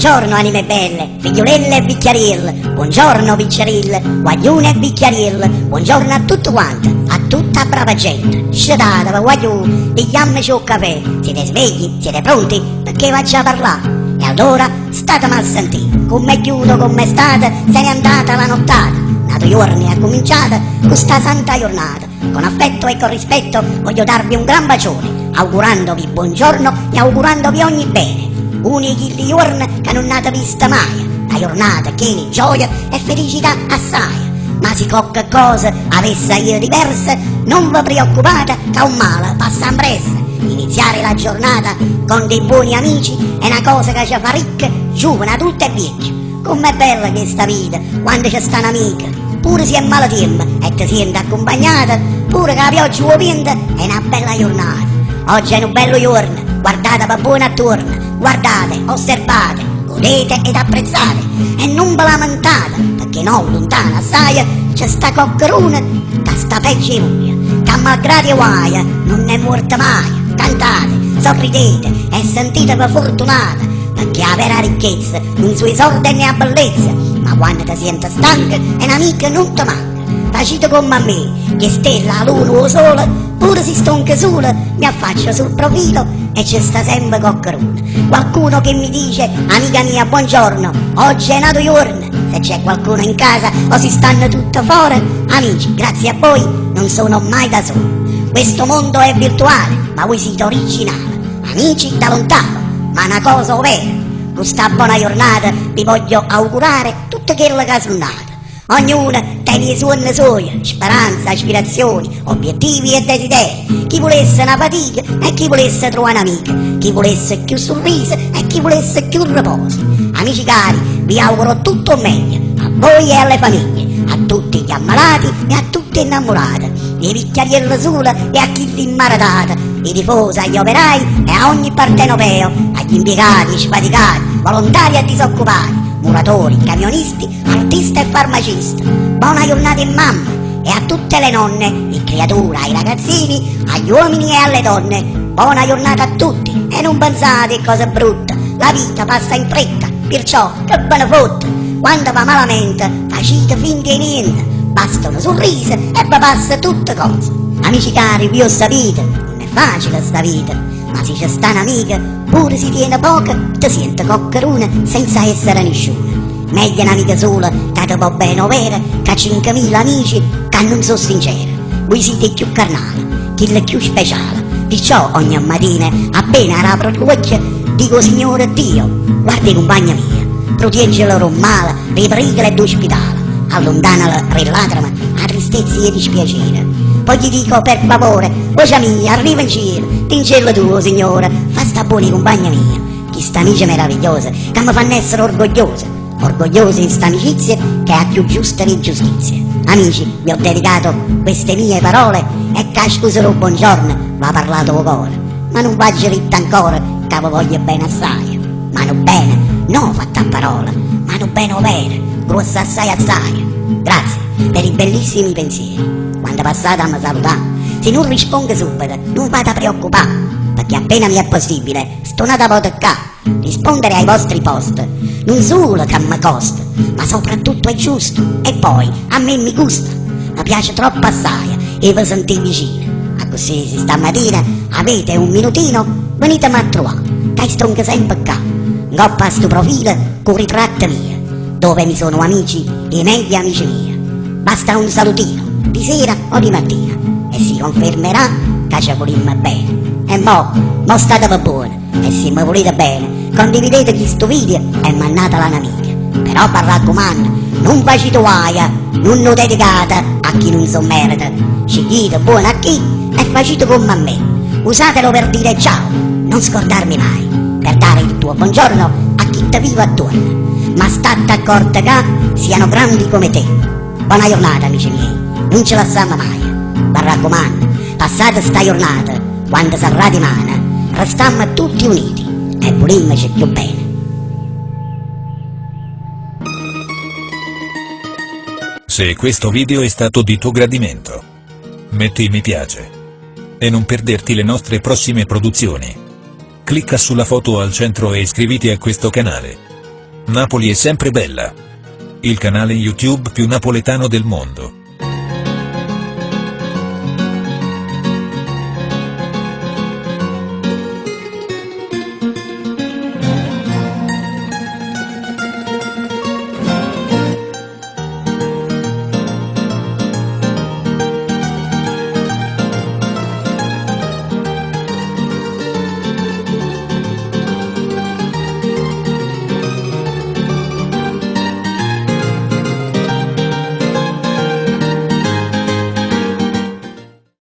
Buongiorno anime belle, figliolelle e bicchiarille, buongiorno bicchiarille, guaglione e bicchiarille, buongiorno a tutto quanto, a tutta brava gente. Scetate, guaglione, pigliammoci un caffè, siete svegli, siete pronti, perché faccia parlare? E allora state mal sentiti, come chiudo, come state, se n'è andata la nottata. Nato giorni è cominciata questa santa giornata. Con affetto e con rispetto voglio darvi un gran bacione, augurandovi buongiorno e augurandovi ogni bene. Unici giorni che non nate vista mai, la giornata piena di gioia e felicità assai. Ma se qualche cosa avesse io diversa, non vi preoccupate che un male passa impressa. Iniziare la giornata con dei buoni amici è una cosa che ci fa ricca, giovane, adulta e vecchia. Com'è bella questa vita quando c'è sta un'amica, pure se è malatempo e ti senti accompagnata, pure che la pioggia o vento è una bella giornata. Oggi è un bello giorno, guardate per buono attorno, guardate, osservate, godete ed apprezzate e non ve lamentate, perché no, lontana assai c'è sta coccheruna che sta peggio di voi, che malgrado guaia non è morta mai. Cantate, sorridete e sentitevi fortunate, perché la vera ricchezza non sui soldi né a bellezza, ma quando ti senti stanca e un'amica non ti manca. Facite come a me, che stella, la luna o il sole, pure si sto anche sola, mi affaccio sul profilo e c'è sta sempre coccheruna. Qualcuno che mi dice, amica mia, buongiorno, oggi è nato giorno. Se c'è qualcuno in casa o si stanno tutti fuori, amici, grazie a voi non sono mai da solo. Questo mondo è virtuale, ma voi siete originali, amici da lontano, ma una cosa vera, questa buona giornata vi voglio augurare tutte quelle che sono nate. Ognuno tiene i suoi sogni, speranze, aspirazioni, obiettivi e desideri. Chi volesse una fatica e chi volesse trovare un'amica, chi volesse più sorriso e chi volesse più riposo. Amici cari, vi auguro tutto meglio, a voi e alle famiglie, a tutti gli ammalati e a tutti innamorati, ai vicchiarielli sole e a chi li immaradata, i tifosi, agli operai e a ogni partenopeo, agli impiegati, sfaticati, volontari e disoccupati, muratori, camionisti, artisti e farmacisti. Buona giornata in mamma e a tutte le nonne, in creatura, ai ragazzini, agli uomini e alle donne. Buona giornata a tutti e non pensate a cose brutte, la vita passa in fretta, perciò che ve ne fotte. Quando va malamente facite finta di niente, basta un sorriso e vi passa tutte cose. Amici cari, vi ho sapete, non è facile sta vita, ma se c'è sta un'amica, pure si tiene poca, ti sente coccheruna senza essere nessuno. Meglio un'amica sola che ti può bene o vera, che 5.000 amici che non sono sinceri. Voi siete più carnali, chi è più speciale, perciò ogni mattina appena apro l'occhio dico Signore Dio, guardi compagna mia, proteggila dal male, ripregala ed ospitala, allontanala rillatrama a tristezza e dispiacere. Poi gli dico per favore, voce mia, arriva in cielo, in cielo tuo Signore, fa sta buona compagna mia, chi sta amica meravigliosa, che mi fanno essere orgogliosa in sta amicizia che è più giusta di giustizia. Amici, vi ho dedicato queste mie parole e casco solo buongiorno va parlato o cuore, ma non va giritta ancora che vi voglio bene assai, ma non bene, no fatta a parola, ma non bene o vero, grossa assai. Grazie per i bellissimi pensieri. Quando passate a mi salutare, se non rispondo subito, non vada a preoccupare, perché appena mi è possibile, stonate a toccare, rispondere ai vostri post, non solo che mi costa, ma soprattutto è giusto, e poi a me mi gusta, mi piace troppo assai e vi sentite vicino. A così se stamattina avete un minutino, venitemi a trovare, che sto anche sempre qua, ngoppa a sto profilo con ritratto mio, dove mi sono amici, i meglio amici miei. Basta un salutino, di sera o di mattina, e si confermerà che ci volimmo bene. E mo statevi buoni, e se mi volete bene, condividete questo video e mannatela un'amica. Però vi raccomando, non facete guaia, non lo dedicate a chi non so merita. Scegliete buono a chi e facete come a me. Usatelo per dire ciao, non scordarmi mai, per dare il tuo buongiorno a chi ti vive attorno. Ma state accorti che siano grandi come te. Buona giornata amici miei, non ce la sanno mai. Vi raccomando, passate sta giornata, quando sarà di mano, restammo tutti uniti e volimmoci più bene. Se questo video è stato di tuo gradimento, metti mi piace e non perderti le nostre prossime produzioni. Clicca sulla foto al centro e iscriviti a questo canale. Napoli è sempre bella. Il canale YouTube più napoletano del mondo.